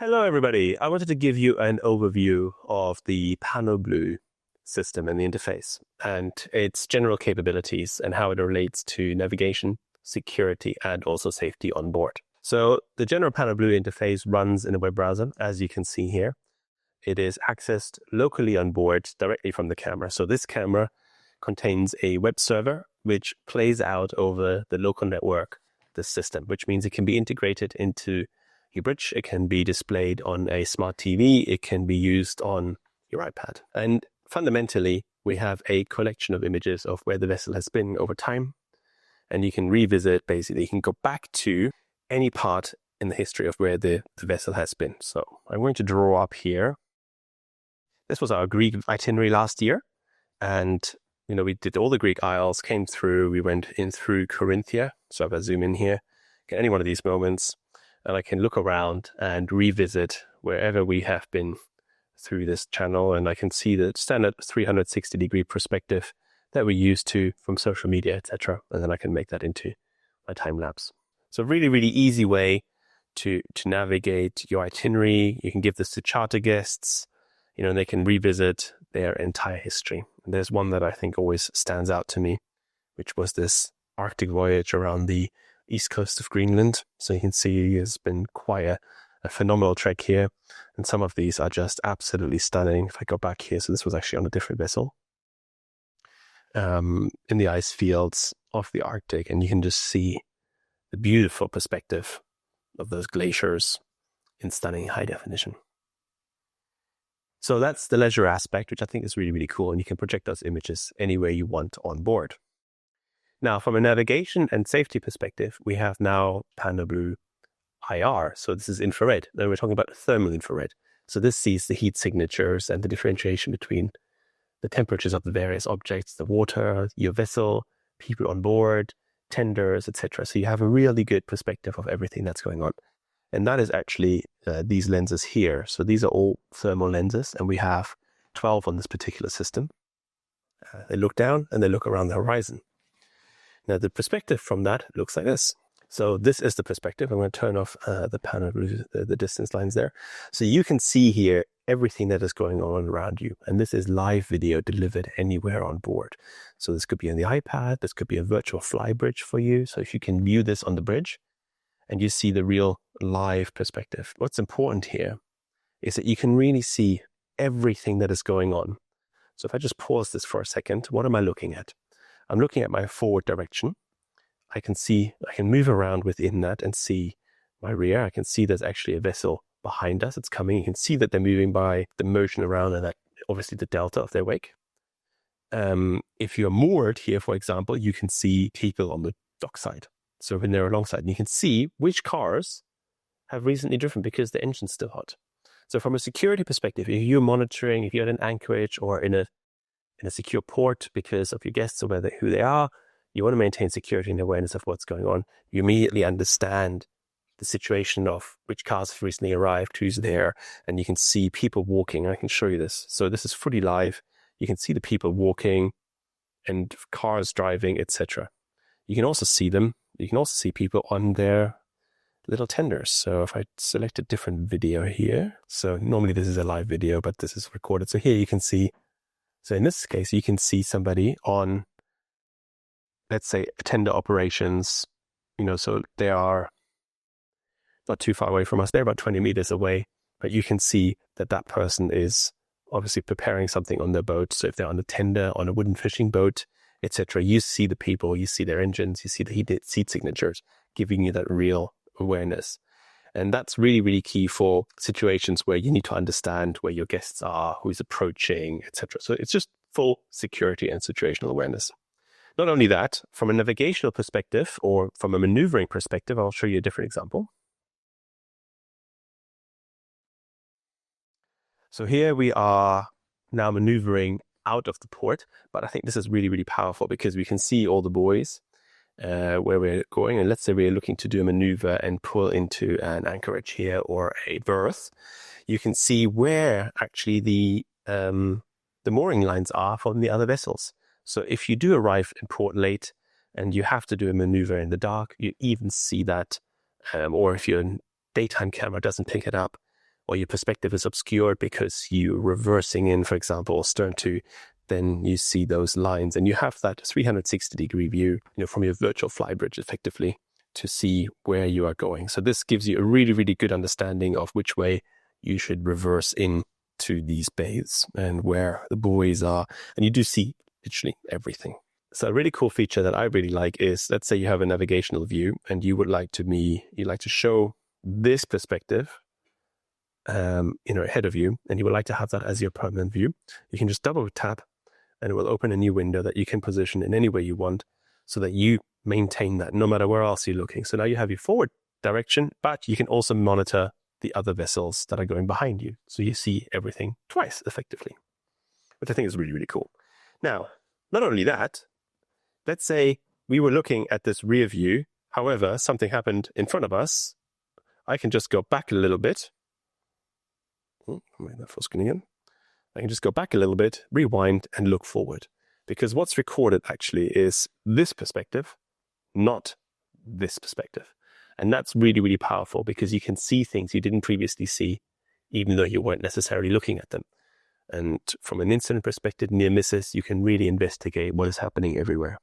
Hello, everybody. I wanted to give you an overview of the Panoblu system and the interface and its general capabilities and how it relates to navigation, security, and also safety on board. So the general Panoblu interface runs in a web browser, as you can see here. It is accessed locally on board directly from the camera. So this camera contains a web server which plays out over the local network, this system, which means it can be integrated into your bridge. It can be displayed on a smart TV. It can be used on your iPad. And fundamentally, we have a collection of images of where the vessel has been over time. And you can revisit, basically, you can go back to any part in the history of where the vessel has been. So I'm going to draw up here. This was our Greek itinerary last year. And, we did all the Greek Isles, came through, we went in through Corinthia. So if I zoom in here, get any one of these moments, and I can look around and revisit wherever we have been through this channel. And I can see the standard 360-degree perspective that we used to from social media, etc. And then I can make that into my time lapse. So really, really easy way to navigate your itinerary. You can give this to charter guests, and they can revisit their entire history. And there's one that I think always stands out to me, which was this Arctic voyage around the east coast of Greenland. So you can see it's been quite a phenomenal trek here. And some of these are just absolutely stunning. If I go back here, so this was actually on a different vessel in the ice fields of the Arctic. And you can just see the beautiful perspective of those glaciers in stunning high definition. So that's the leisure aspect, which I think is really, really cool. And you can project those images anywhere you want on board. Now, from a navigation and safety perspective, we have now Panoblu IR. So this is infrared. Then we're talking about thermal infrared. So this sees the heat signatures and the differentiation between the temperatures of the various objects, the water, your vessel, people on board, tenders, etc. So you have a really good perspective of everything that's going on. And that is actually these lenses here. So these are all thermal lenses, and we have 12 on this particular system. They look down and they look around the horizon. Now, the perspective from that looks like this. So this is the perspective. I'm going to turn off the panel, the distance lines there. So you can see here everything that is going on around you. And this is live video delivered anywhere on board. So this could be on the iPad. This could be a virtual fly bridge for you. So if you can view this on the bridge and you see the real live perspective. What's important here is that you can really see everything that is going on. So if I just pause this for a second, what am I looking at? I'm looking at my forward direction. I can move around within that and see my rear. I can see there's actually a vessel behind us. It's coming. You can see that they're moving by the motion around and that obviously the delta of their wake. If you're moored here, for example, you can see people on the dockside. So when they're alongside, you can see which cars have recently driven because the engine's still hot. So from a security perspective, if you're monitoring, if you're at an anchorage or in a secure port because of your guests or who they are, you want to maintain security and awareness of what's going on. You immediately understand the situation of which cars have recently arrived, who's there, and you can see people walking. I can show you this. So this is fully live. You can see the people walking and cars driving, etc. You can also see them. You can also see people on their little tenders. So if I select a different video here, so normally this is a live video, but this is recorded. So here you can see, so in this case, you can see somebody on, let's say, tender operations, so they are not too far away from us. They're about 20 meters away, but you can see that that person is obviously preparing something on their boat. So if they're on a tender, on a wooden fishing boat, etc., you see the people, you see their engines, you see the heated seat signatures, giving you that real awareness. And that's really, really key for situations where you need to understand where your guests are, who's approaching, etc. So it's just full security and situational awareness. Not only that, from a navigational perspective or from a maneuvering perspective, I'll show you a different example. So here we are now maneuvering out of the port, but I think this is really, really powerful because we can see all the buoys where we're going. And let's say we're looking to do a maneuver and pull into an anchorage here or a berth. You can see where actually the mooring lines are from the other vessels. So if you do arrive in port late and you have to do a maneuver in the dark, you even see that, or if your daytime camera doesn't pick it up, or your perspective is obscured because you're reversing in, for example, stern to, then you see those lines and you have that 360-degree view, from your virtual flybridge effectively to see where you are going. So this gives you a really, really good understanding of which way you should reverse in to these bays and where the buoys are. And you do see literally everything. So a really cool feature that I really like is, let's say you have a navigational view and you would like to show this perspective, ahead of you, and you would like to have that as your permanent view. You can just double tap and it will open a new window that you can position in any way you want so that you maintain that no matter where else you're looking. So now you have your forward direction, but you can also monitor the other vessels that are going behind you. So you see everything twice effectively, which I think is really, really cool. Now, not only that, let's say we were looking at this rear view. However, something happened in front of us. I can just go back a little bit. I can just go back a little bit, rewind, and look forward. Because what's recorded actually is this perspective, not this perspective. And that's really, really powerful because you can see things you didn't previously see, even though you weren't necessarily looking at them. And from an incident perspective, near misses, you can really investigate what is happening everywhere.